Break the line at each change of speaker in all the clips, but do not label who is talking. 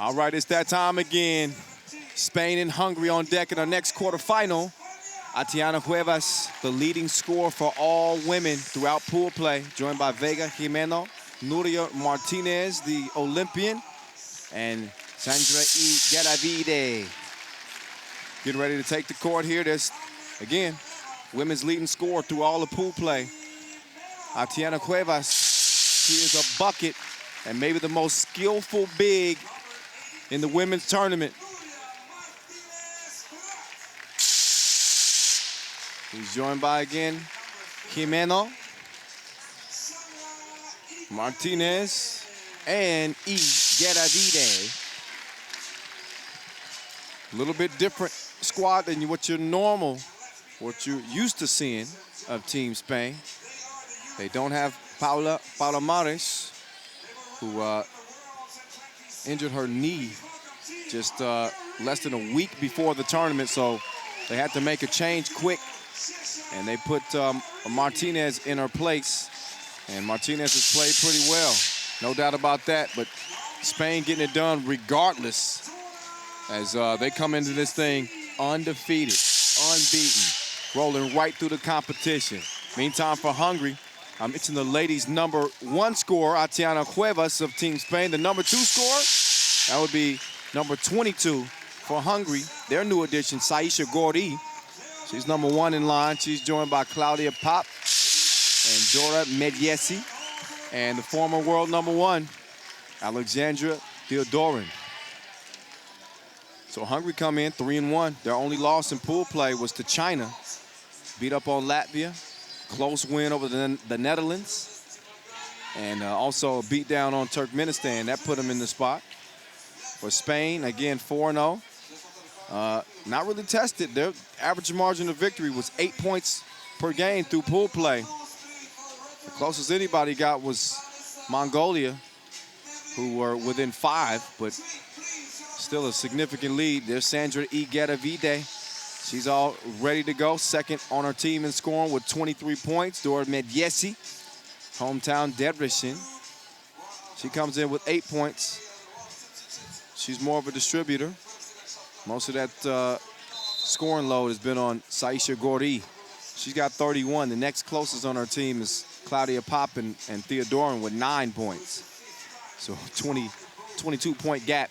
All right, it's that time again. Spain and Hungary on deck in our next quarterfinal. Atiana Cuevas, the leading scorer for all women throughout pool play, joined by Vega Jimeno, Nuria Martinez, the Olympian, and Sandra E. Garavide. Getting ready to take the court here. There's, again, women's leading scorer through all the pool play. Atiana Cuevas, she is a bucket and maybe the most skillful big in the women's tournament. He's joined by, again, Jimeno, Martinez, and E. Garavide. A little bit different squad than what you're used to seeing of Team Spain. They don't have Paula Mares, who injured her knee just less than a week before the tournament, so they had to make a change quick. And they put Martinez in her place. And Martinez has played pretty well, no doubt about that. But Spain getting it done regardless as they come into this thing undefeated, unbeaten, rolling right through the competition. Meantime, for Hungary, I mentioned the ladies' #1 scorer, Atiana Cuevas of Team Spain. The #2 scorer, that would be number 22 for Hungary. Their new addition, Saisha Gordi. She's #1 in line. She's joined by Claudia Pop and Dora Mediesi, and the former world #1, Alexandra Theodorin. So Hungary come in 3-1. Their only loss in pool play was to China. Beat up on Latvia. Close win over the Netherlands. And also a beat down on Turkmenistan. That put them in the spot. For Spain, again, 4-0. Not really tested. Their average margin of victory was 8 points per game through pool play. The closest anybody got was Mongolia, who were within 5, but still a significant lead. There's Sandra E. Garavide. She's all ready to go. Second on her team in scoring with 23 points. Dora Mediesi, hometown Debrecen. She comes in with 8 points. She's more of a distributor. Most of that scoring load has been on Saisha Gordi. She's got 31. The next closest on her team is Claudia Pop and Theodorin with 9 points. So 22-point gap.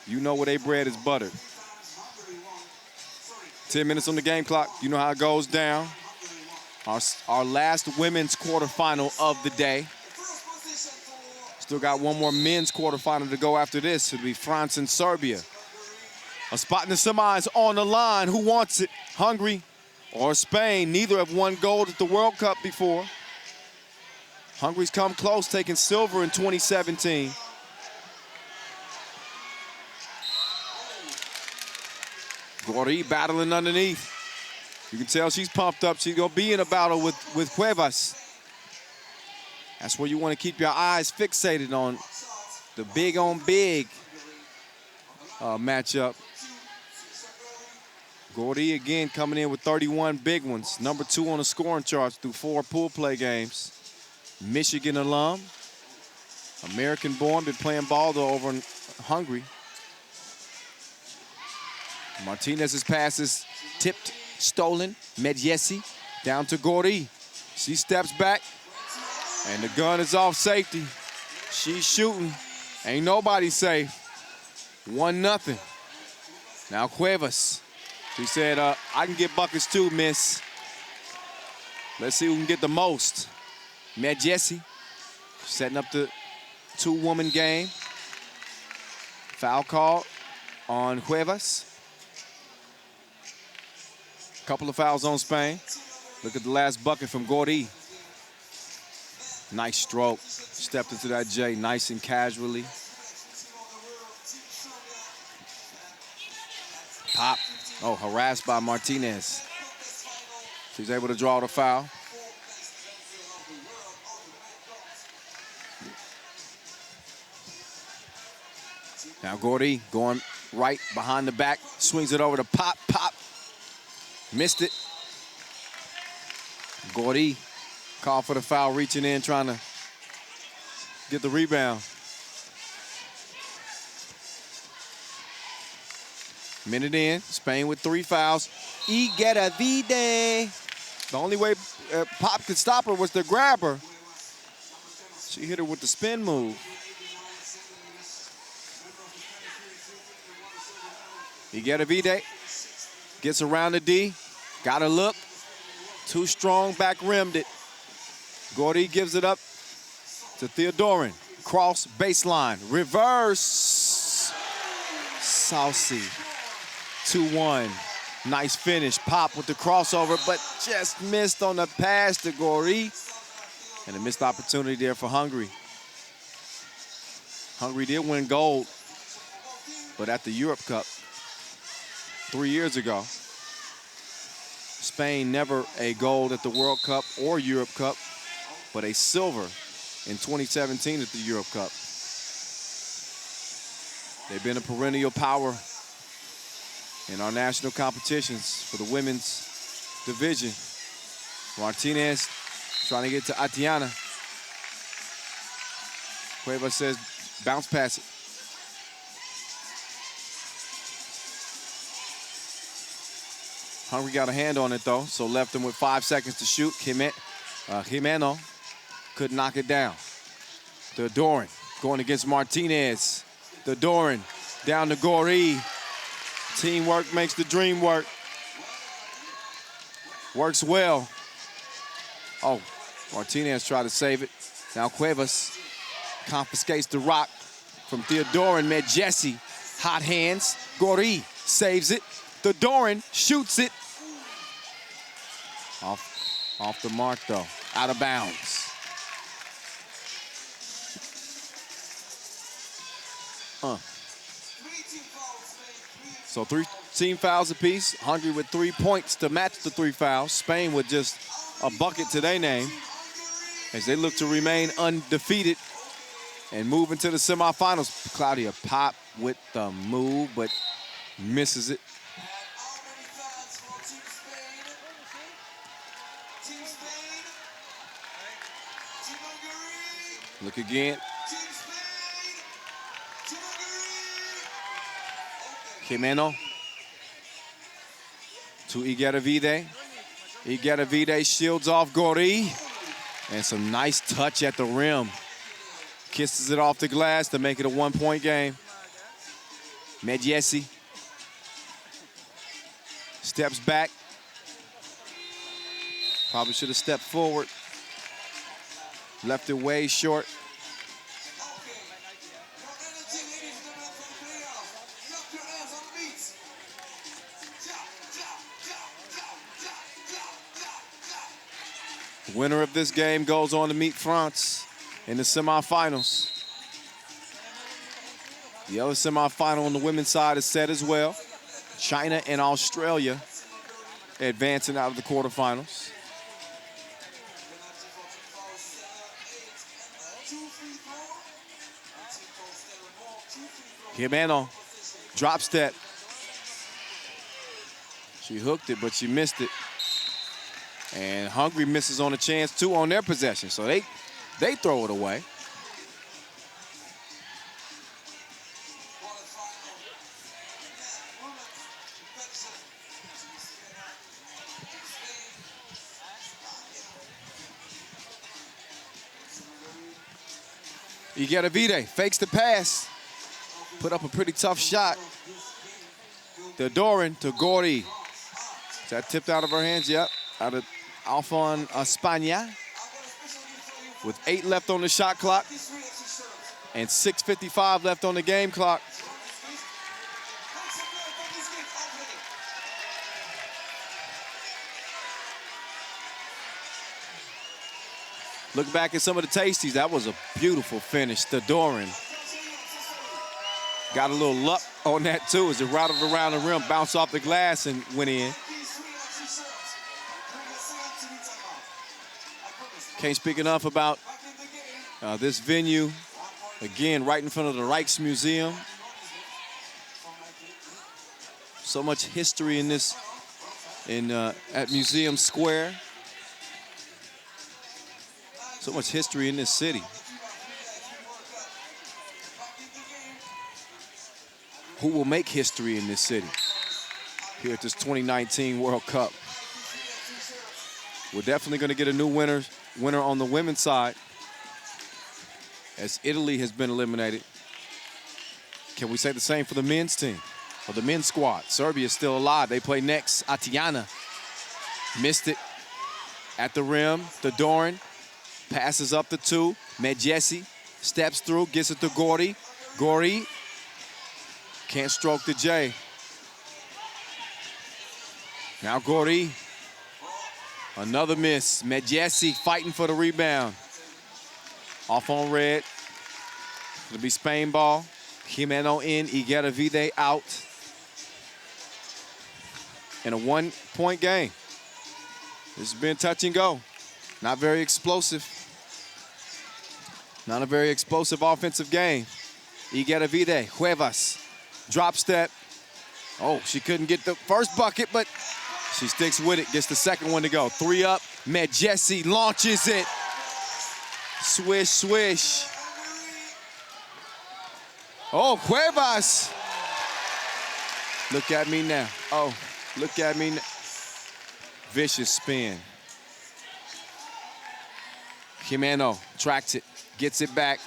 You know where they bread is buttered. 10 minutes on the game clock. You know how it goes down. Our last women's quarterfinal of the day. Still got one more men's quarterfinal to go after this. It'll be France and Serbia. A spot in the semis on the line. Who wants it? Hungary or Spain? Neither have won gold at the World Cup before. Hungary's come close, taking silver in 2017. Gordi battling underneath. You can tell she's pumped up. She's going to be in a battle with Cuevas. That's where you want to keep your eyes fixated on the big-on-big matchup. Gordi again coming in with 31 big ones. #2 on the scoring charts through 4 pool play games. Michigan alum. American-born, been playing ball though over in Hungary. Martinez's pass is tipped, stolen. Mediesi down to Gordi. She steps back, and the gun is off safety. She's shooting. Ain't nobody safe. 1-0. Now Cuevas. She said, I can get buckets too, miss. Let's see who can get the most. Mediesi setting up the 2-woman game. Foul call on Cuevas. Couple of fouls on Spain. Look at the last bucket from Gordi. Nice stroke. Stepped into that J nice and casually. Pop. Oh, harassed by Martinez. She's able to draw the foul. Now Gordi going right behind the back. Swings it over to Pop. Pop. Missed it. Gordi called for the foul, reaching in, trying to get the rebound. Minute in, Spain with 3 fouls. Igueravide. The only way Pop could stop her was to grab her. She hit her with the spin move. Igueravide gets around the D. Got a look. Too strong, back rimmed it. Gordy gives it up to Theodorin. Cross baseline. Reverse. Saucy. 2-1. Nice finish. Pop with the crossover, but just missed on the pass to Gordy. And a missed opportunity there for Hungary. Hungary did win gold, but at the Europe Cup 3 years ago. Spain never a gold at the World Cup or Europe Cup, but a silver in 2017 at the Europe Cup. They've been a perennial power in our national competitions for the women's division. Martinez trying to get to Atiana. Cueva says, bounce pass it. Hungary got a hand on it, though, so left him with 5 seconds to shoot. Jimeno could knock it down. Theodorin going against Martinez. Theodorin down to Goree. Teamwork makes the dream work. Works well. Oh, Martinez tried to save it. Now Cuevas confiscates the rock from Theodorin. Medjesi, hot hands. Goree saves it. Theodorin shoots it. Off the mark, though. Out of bounds. So 3 team fouls apiece. Hungary with 3 points to match the 3 fouls. Spain with just a bucket to their name as they look to remain undefeated and move into the semifinals. Claudia Pop with the move, but misses it. Look again. Jimeno to Igueravide. Igueravide shields off Goree. And some nice touch at the rim. Kisses it off the glass to make it a 1-point game. Medjesi steps back. Probably should have stepped forward. Left it way short. The winner of this game goes on to meet France in the semifinals. The other semifinal on the women's side is set as well. China and Australia advancing out of the quarterfinals. Jimeno, drop step. She hooked it, but she missed it. And Hungary misses on a chance, too, on their possession. So they throw it away. Igueravide fakes the pass. Put up a pretty tough shot. Theodorin to Goree. Is that tipped out of her hands? Yep. Out of Alfon España. With 8 left on the shot clock and 6:55 left on the game clock. Look back at some of the tasties. That was a beautiful finish. Theodorin got a little luck on that, too, as it routed around the rim, bounced off the glass and went in. Can't speak enough about this venue. Again, right in front of the Rijksmuseum. So much history in this, at Museum Square. So much history in this city. Who will make history in this city? here at this 2019 World Cup. We're definitely going to get a new winner on the women's side, as Italy has been eliminated. Can we say the same for the men's team, or the men's squad? Serbia is still alive. They play next. Atiana missed it at the rim. Theodorin passes up the 2. Medjesi steps through, gets it to Gori. Gori can't stroke the J. Now Gori, another miss. Medjesi fighting for the rebound. Off on red. It'll be Spain ball. Jimeno in, Igueravide out. In a 1-point game. This has been touch and go. Not very explosive. Not a very explosive offensive game. Igueravide, Cuevas, drop step. Oh, she couldn't get the first bucket, but she sticks with it, gets the second one to go. 3 up, Medjesi launches it. Swish, swish. Oh, Cuevas. Look at me now. Oh, look at me now. Vicious spin. Jimeno tracks it, gets it back.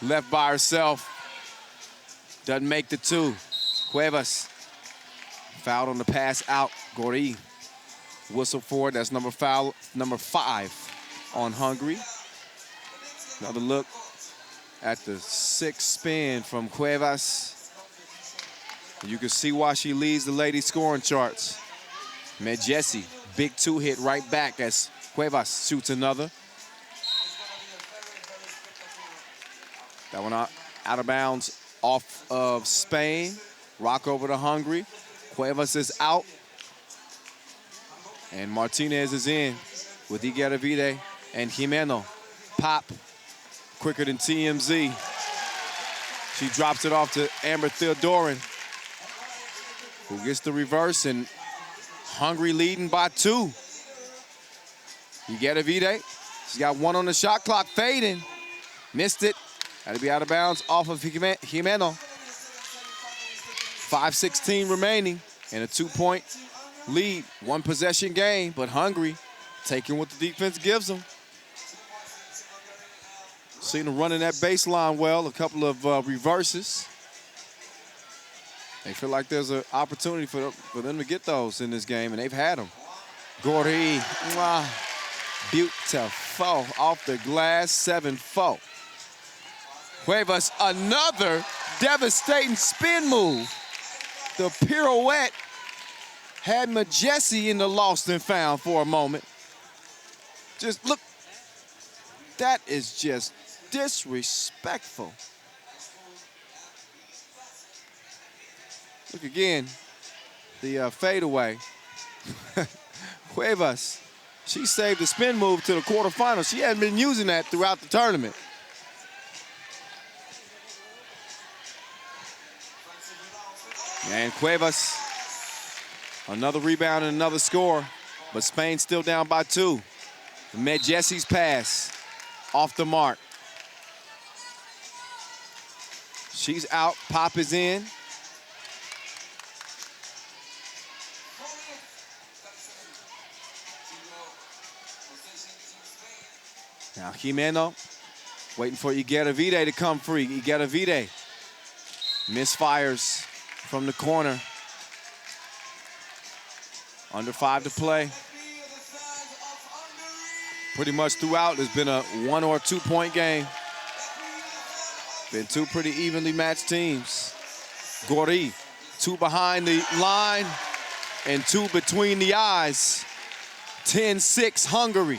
Left by herself. Doesn't make the 2. Cuevas fouled on the pass out. Gori whistle for it. That's number 5 on Hungary. Another look at the 6 spin from Cuevas. You can see why she leads the ladies' scoring charts. Medjesi, big 2 hit right back as Cuevas shoots another. That one out of bounds off of Spain. Rock over to Hungary. Cuevas is out. And Martinez is in with Igueravide and Jimeno. Pop, quicker than TMZ. She drops it off to Amber Theodorin, who gets the reverse, and Hungary leading by 2. Igueravide, she's got 1 on the shot clock, fading. Missed it. Had to be out of bounds off of Jimeno. 5:16 remaining and a 2-point lead. 1 possession game, but Hungary taking what the defense gives them. Seen them running that baseline well, a couple of reverses. They feel like there's an opportunity for them to get those in this game, and they've had them. Gori, beautiful off the glass, 7-4. Cuevas, another devastating spin move. The pirouette had Medjesi in the lost and found for a moment. Just look, that is just disrespectful. Look again, the fadeaway. Cuevas, she saved the spin move to the quarterfinals. She hadn't been using that throughout the tournament. And Cuevas, another rebound and another score, but Spain still down by 2. Medjesi's pass off the mark. She's out, Pop is in. Now Jimeno waiting for Igueravide to come free. Igueravide misfires from the corner. Under 5 to play. Pretty much throughout, it's been a 1 or 2 point game. Been 2 pretty evenly matched teams. Gori, 2 behind the line and 2 between the eyes. 10-6 Hungary.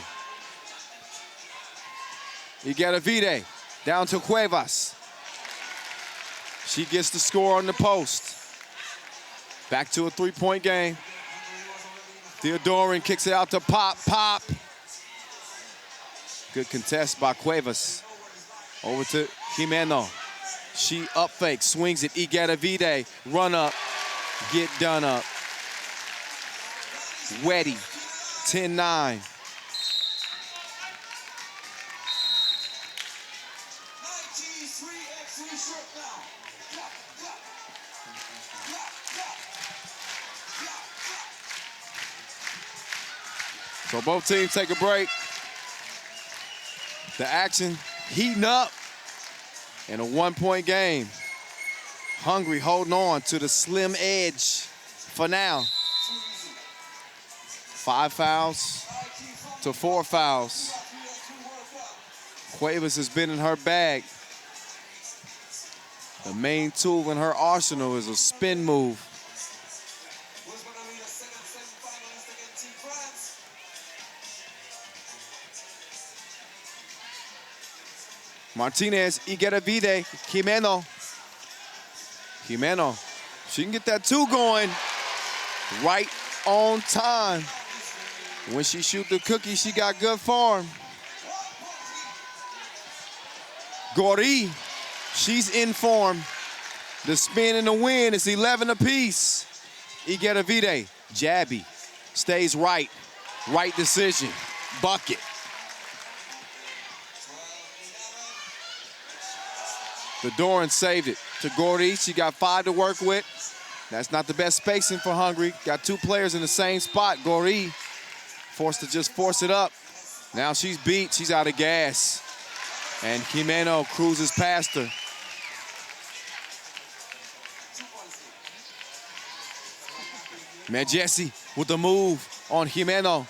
Igueravide down to Cuevas. She gets the score on the post. Back to a 3-point game. Theodorin kicks it out to Pop. Pop. Good contest by Cuevas. Over to Jimeno. She up fake, swings it. Igueravide, run up, get done up. Weddy, 10-9. So both teams take a break. The action heating up in a one-point game. Hungary holding on to the slim edge for now. 5 fouls to 4 fouls. Cuevas has been in her bag. The main tool in her arsenal is a spin move. Martinez, Igueravide, Jimeno. Jimeno, she can get that 2 going right on time. When she shoot the cookie, she got good form. Gori, she's in form. The spin and the win is 11 apiece. Igueravide, jabby, stays right. Right decision, bucket. The Doran saved it to Gori. She got 5 to work with. That's not the best spacing for Hungary. Got 2 players in the same spot. Gori forced to just force it up. Now she's beat. She's out of gas. And Jimeno cruises past her. Majesi with the move on Jimeno.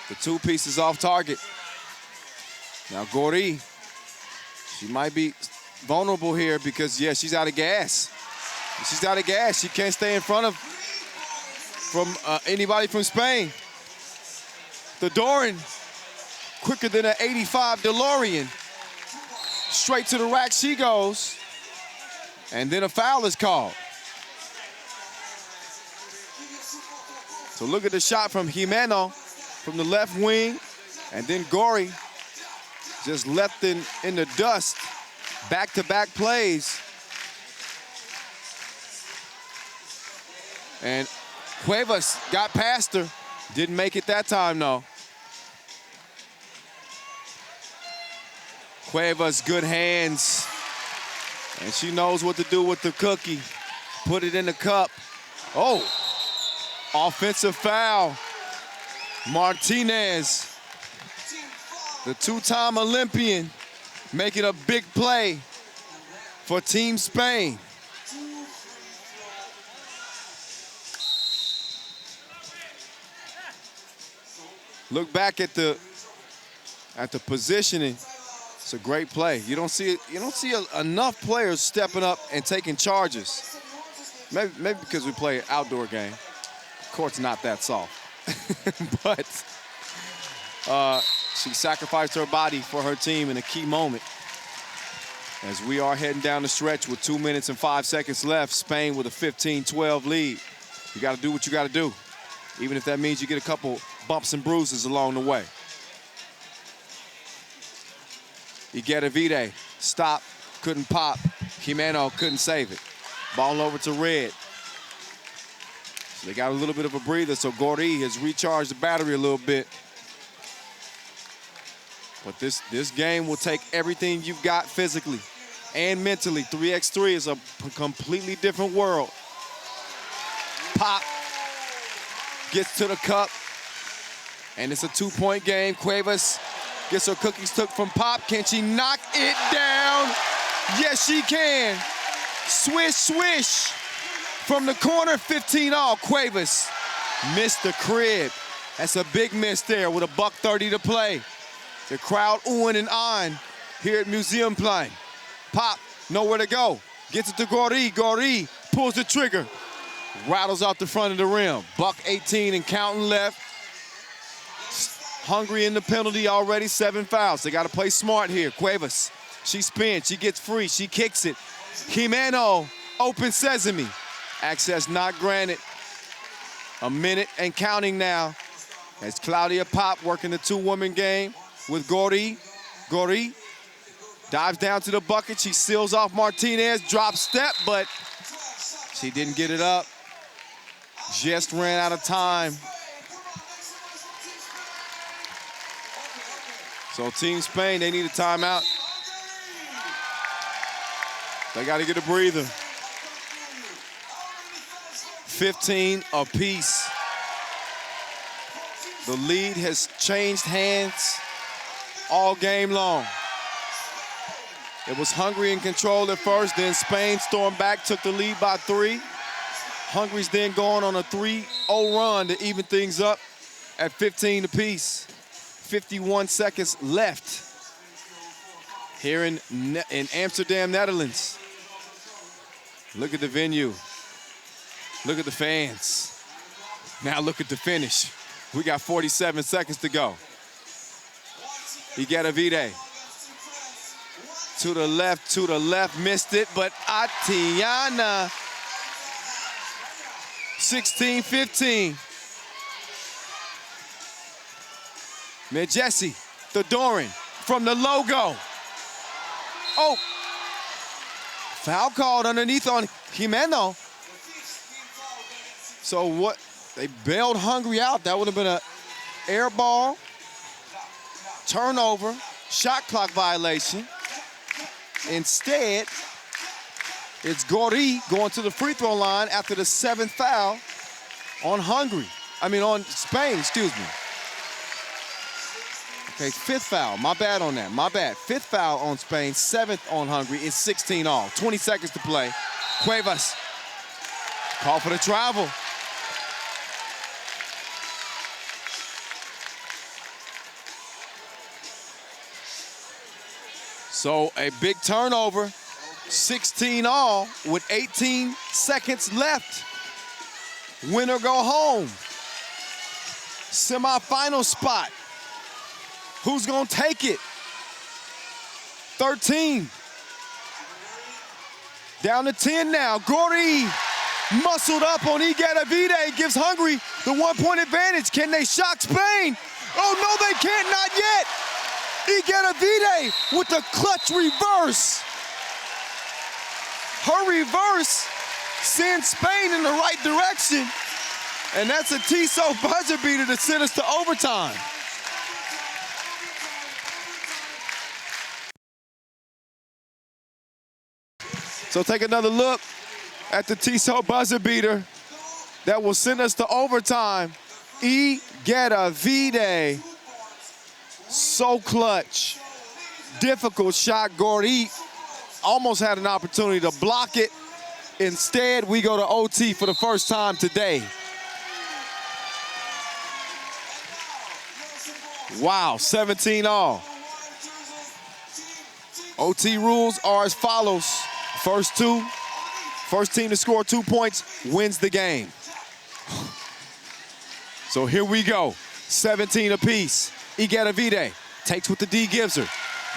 The 2 pieces off target. Now Gori. She might be vulnerable here because, yeah, she's out of gas. She's out of gas. She can't stay in front of anybody from Spain. The Doran, quicker than an 85 DeLorean. Straight to the rack she goes. And then a foul is called. So look at the shot from Jimeno from the left wing. And then Gori just left in the dust. Back-to-back plays. And Cuevas got past her. Didn't make it that time, though. Cuevas, good hands. And she knows what to do with the cookie. Put it in the cup. Oh, offensive foul. Martinez, the 2-time Olympian, making a big play for Team Spain. Look back at the positioning. It's a great play. You don't see enough players stepping up and taking charges. Maybe because we play an outdoor game. Court's not that soft. But she sacrificed her body for her team in a key moment. As we are heading down the stretch with 2 minutes and 5 seconds left, Spain with a 15-12 lead. You got to do what you got to do, even if that means you get a couple bumps and bruises along the way. Igueravide, stop, couldn't pop. Jimeno couldn't save it. Ball over to Red. So they got a little bit of a breather, so Gori has recharged the battery a little bit. But this game will take everything you've got physically and mentally. 3x3 is a completely different world. Pop gets to the cup, and it's a 2-point game. Cuevas gets her cookies took from Pop. Can she knock it down? Yes, she can. Swish, swish. From the corner, 15 all. Cuevas missed the crib. That's a big miss there with a $1:30 to play. The crowd oohing and ahhing here at Museum Plain. Pop, nowhere to go. Gets it to Gori. Gori pulls the trigger. Rattles out the front of the rim. $1:18 and counting left. Hungary in the penalty already, 7 fouls. They got to play smart here. Cuevas, she spins, she gets free, she kicks it. Jimeno, open sesame. Access not granted. A minute and counting now. As Claudia Pop working the 2-woman game with Gori. Gori dives down to the bucket. She seals off Martinez. Drop step, but she didn't get it up. Just ran out of time. So Team Spain, they need a timeout. They got to get a breather. 15 apiece. The lead has changed hands all game long. It was Hungary in control at first, then Spain stormed back, took the lead by 3. Hungary's then going on a 3-0 run to even things up at 15 apiece. 51 seconds left here in Amsterdam, Netherlands. Look at the venue. Look at the fans. Now look at the finish. We got 47 seconds to go. Igedavide. To the left, missed it, but Atiana. 16-15. Medjesi, Theodorin from the logo. Oh, foul called underneath on Jimeno. So what, they bailed Hungary out. That would have been an air ball, turnover, shot clock violation. Instead, it's Gori going to the free throw line after the 7th foul on on Spain, excuse me. Okay, 5th foul, my bad on that, my bad. 5th foul on Spain, 7th on Hungary, it's 16 all. 20 seconds to play. Cuevas, call for the travel. So a big turnover, 16 all with 18 seconds left. Win or go home. Semi-final spot. Who's gonna take it? 13. Down to 10 now. Gori muscled up on Igedavide, gives Hungary the 1-point advantage. Can they shock Spain? Oh no, they can't, not yet. Igedavide with the clutch reverse. Her reverse sends Spain in the right direction. And that's a Tissot buzzer beater to send us to overtime. So take another look at the Tissot buzzer beater that will send us to overtime. Igedavide, so clutch. Difficult shot. Gori almost had an opportunity to block it. Instead, we go to OT for the first time today. Wow, 17 all. OT rules are as follows. First team to score 2 points wins the game. So here we go, 17 apiece. Igedavide takes what the D gives her.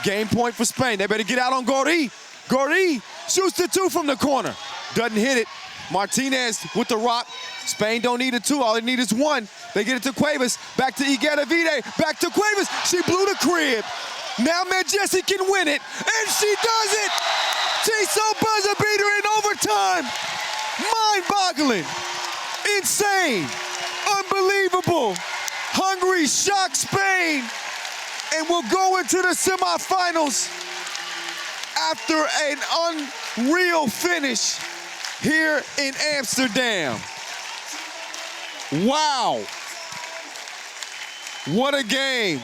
Game point for Spain. They better get out on Gori. Gori shoots the 2 from the corner. Doesn't hit it. Martinez with the rock. Spain don't need a 2, all they need is 1. They get it to Cuevas, back to Igedavide, back to Cuevas. She blew the crib. Now Medjesi can win it, and she does it! Tissot buzzer beater in overtime. Mind-boggling, insane, unbelievable. Hungary shocks Spain and will go into the semifinals after an unreal finish here in Amsterdam. Wow. What a game.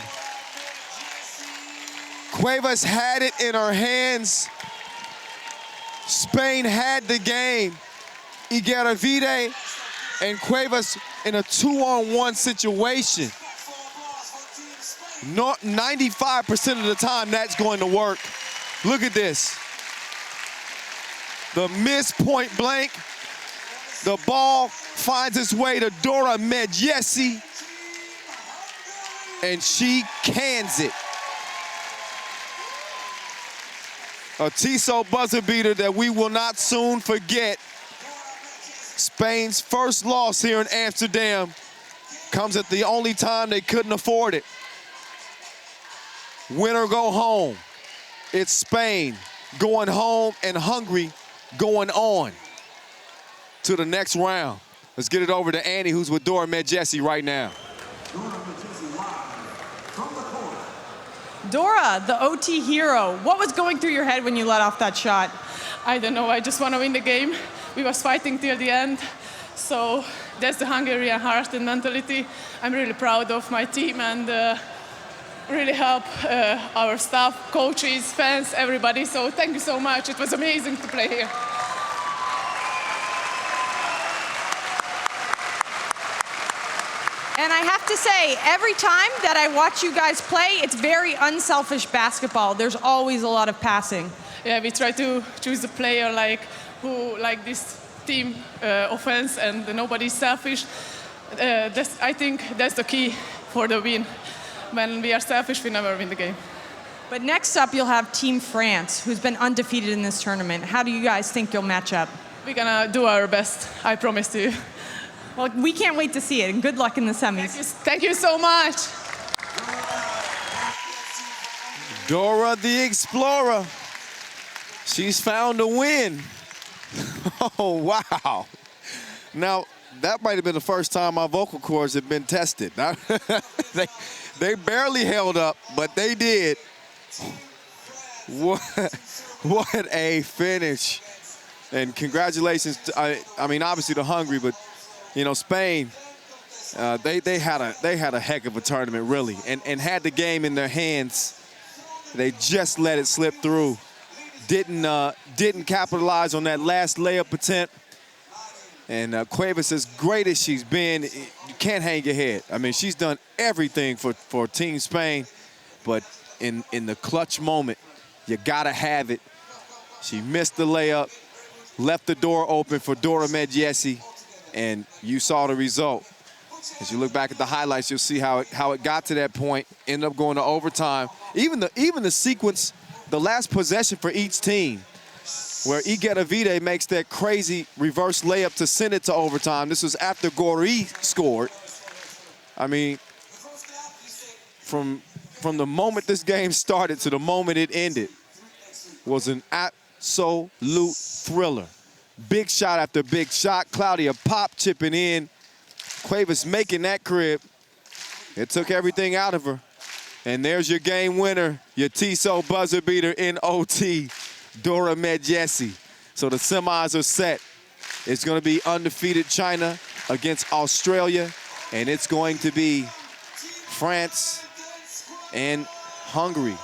Cuevas had it in her hands. Spain had the game. Igedavide and Cuevas in a 2-on-1 situation. 95% of the time that's going to work. Look at this. The miss point blank. The ball finds its way to Dora Medjesi, and she cans it. A Tissot buzzer beater that we will not soon forget. Spain's first loss here in Amsterdam comes at the only time they couldn't afford it. Win or go home. It's Spain going home and Hungary going on to the next round. Let's get it over to Annie, who's with Dora Medjesi right now.
Dora, the OT hero, what was going through your head when you let off that shot?
I don't know, I just want to win the game. We was fighting till the end. So that's the Hungarian heart and mentality. I'm really proud of my team and really help our staff, coaches, fans, everybody. So thank you so much. It was amazing to play here.
And I have to say, every time that I watch you guys play, it's very unselfish basketball. There's always a lot of passing.
Yeah, we try to choose a player who like this team offense, and nobody's selfish. I think that's the key for the win. When we are selfish, we never win the game.
But next up, you'll have Team France, who's been undefeated in this tournament. How do you guys think you'll match up?
We're gonna do our best, I promise to you.
Well, we can't wait to see it, and good luck in the semis.
Thank you so much.
Dora the Explorer. She's found a win. Oh, wow. Now, that might have been the first time my vocal cords have been tested. They barely held up, but they did. What a finish. And congratulations, I mean, obviously to Hungary, but, you know, Spain, they had a heck of a tournament, really, and had the game in their hands. They just let it slip through. Didn't capitalize on that last layup attempt. And Cuevas, as great as she's been, you can't hang your head. I mean, she's done everything for Team Spain, but in the clutch moment, you gotta have it. She missed the layup, left the door open for Dora Medjesi, and you saw the result. As you look back at the highlights, you'll see how it got to that point, ended up going to overtime. Even the sequence, the last possession for each team, where Igedavide makes that crazy reverse layup to send it to overtime. This was after Gori scored. I mean, from the moment this game started to the moment it ended was an absolute thriller. Big shot after big shot. Claudia Pop chipping in. Cuevas making that crib. It took everything out of her. And there's your game winner, your TSO buzzer beater in OT, Dora Medjesi. So the semis are set. It's going to be undefeated China against Australia, and it's going to be France and Hungary.